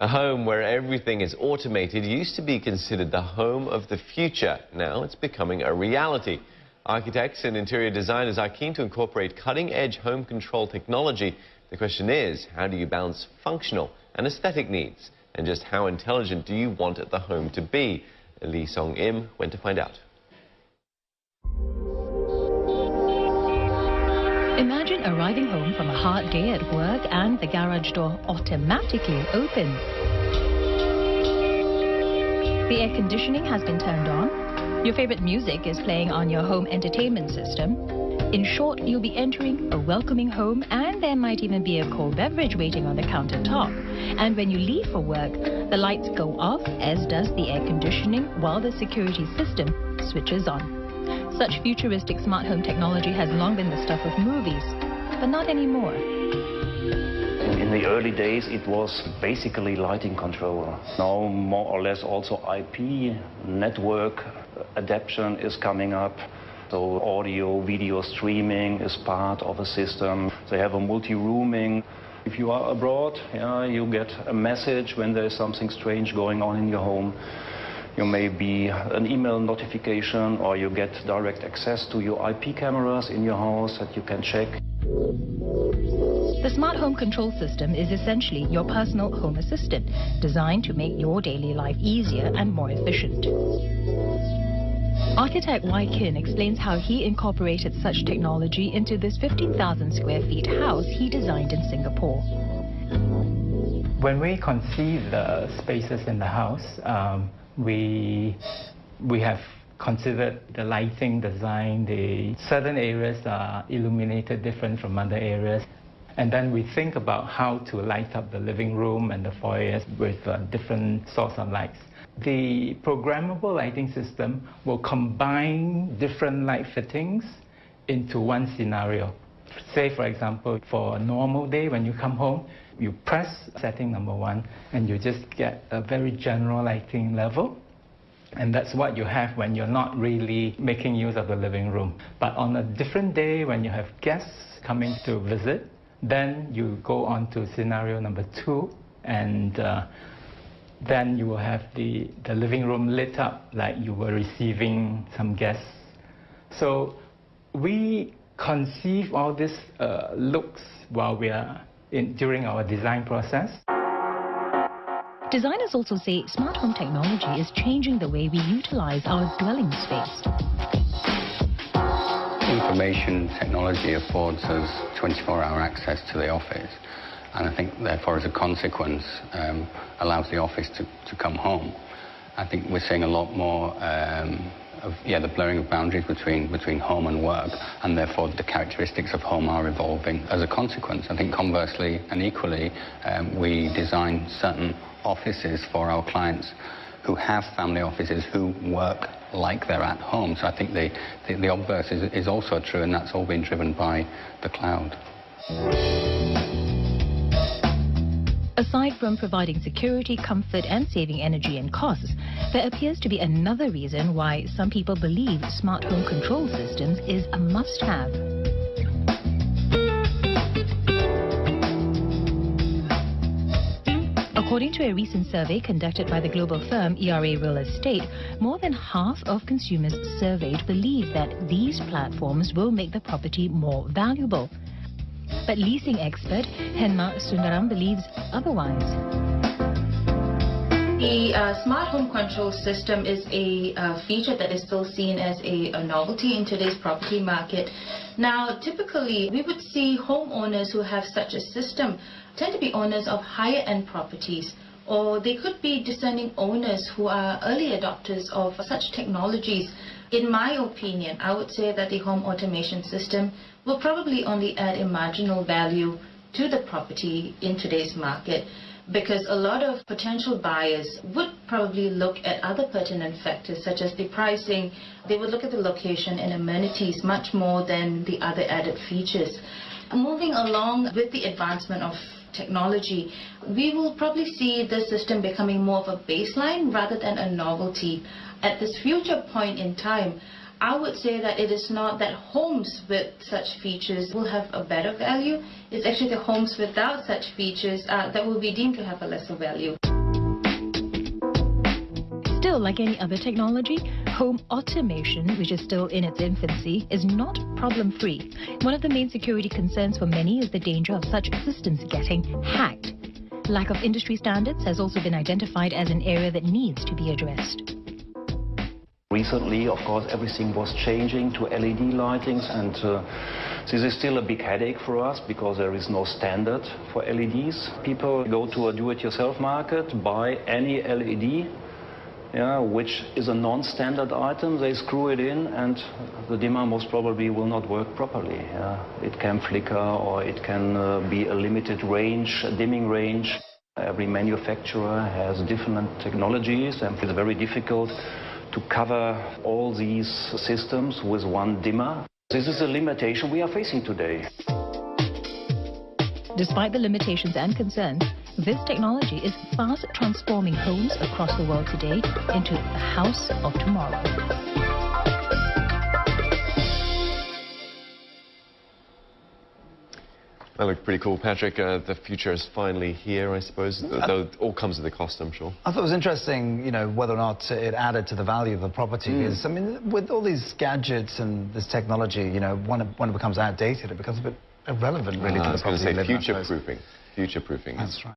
A home where everything is automated used to be considered the home of the future. Now it's becoming a reality. Architects and interior designers are keen to incorporate cutting-edge home control technology. The question is, how do you balance functional and aesthetic needs? And just how intelligent do you want the home to be? Lee Song-im went to find out. Imagine arriving home from a hard day at work and the garage door automatically opens. The air conditioning has been turned on. Your favorite music is playing on your home entertainment system. In short, you'll be entering a welcoming home, and there might even be a cold beverage waiting on the countertop. And when you leave for work, the lights go off, as does the air conditioning, while the security system switches on. Such futuristic smart home technology has long been the stuff of movies, but not anymore. In the early days, it was basically lighting control. Now, more or less, also IP network adaptation is coming up. So audio, video streaming is part of a system. They have a multi-rooming. If you are abroad, you get a message when there is something strange going on in your home. You may be an email notification, or you get direct access to your IP cameras in your house that you can check. The smart home control system is essentially your personal home assistant, designed to make your daily life easier and more efficient. Architect Wai Kin explains how he incorporated such technology into this 15,000 square feet house he designed in Singapore. When we conceive the spaces in the house, we have considered the lighting design. Certain areas are illuminated different from other areas. And then we think about how to light up the living room and the foyer with different sorts of lights. The programmable lighting system will combine different light fittings into one scenario. Say, for example, for a normal day when you come home, you press setting number 1 and you just get a very general lighting level. And that's what you have when you're not really making use of the living room. But on a different day when you have guests coming to visit, then you go on to scenario number 2, and then you will have the living room lit up like you were receiving some guests. So we conceive all these looks while we are during our design process. Designers also say smart home technology is changing the way we utilize our dwelling space. Information technology affords us 24-hour access to the office, and I think therefore as a consequence allows the office to come home. I think we're seeing a lot more of the blurring of boundaries between home and work, and therefore the characteristics of home are evolving as a consequence. I think conversely and equally, we design certain offices for our clients who have family offices who work like they're at home. So I think the obverse is also true, and that's all been driven by the cloud. Aside from providing security, comfort and saving energy and costs, there appears to be another reason why some people believe smart home control systems is a must-have. According to a recent survey conducted by the global firm ERA Real Estate, more than half of consumers surveyed believe that these platforms will make the property more valuable. But leasing expert Henma Sundaram believes otherwise. The smart home control system is a feature that is still seen as a novelty in today's property market. Now, typically, we would see homeowners who have such a system tend to be owners of higher-end properties, or they could be discerning owners who are early adopters of such technologies. In my opinion, I would say that the home automation system will probably only add a marginal value to the property in today's market, because a lot of potential buyers would probably look at other pertinent factors such as the pricing. They would look at the location and amenities much more than the other added features. Moving along with the advancement of technology, we will probably see the system becoming more of a baseline rather than a novelty. At this future point in time, I would say that it is not that homes with such features will have a better value. It's actually the homes without such features that will be deemed to have a lesser value. Still, like any other technology, home automation, which is still in its infancy, is not problem-free. One of the main security concerns for many is the danger of such systems getting hacked. Lack of industry standards has also been identified as an area that needs to be addressed. Recently, of course, everything was changing to LED lightings, and this is still a big headache for us because there is no standard for LEDs. People go to a do-it-yourself market, buy any LED, which is a non-standard item. They screw it in, and the dimmer most probably will not work properly. It can flicker, or it can be a limited range, a dimming range. Every manufacturer has different technologies, and it's very difficult to cover all these systems with one dimmer. This is a limitation we are facing today. Despite the limitations and concerns, this technology is fast transforming homes across the world today into the house of tomorrow. That looked pretty cool, Patrick. The future is finally here, I suppose, though it all comes at a cost, I'm sure. I thought it was interesting, whether or not it added to the value of the property. Because, I mean, with all these gadgets and this technology, when it becomes outdated, it becomes a bit irrelevant, really, to the property. I was going to say future-proofing. Future-proofing. That's right.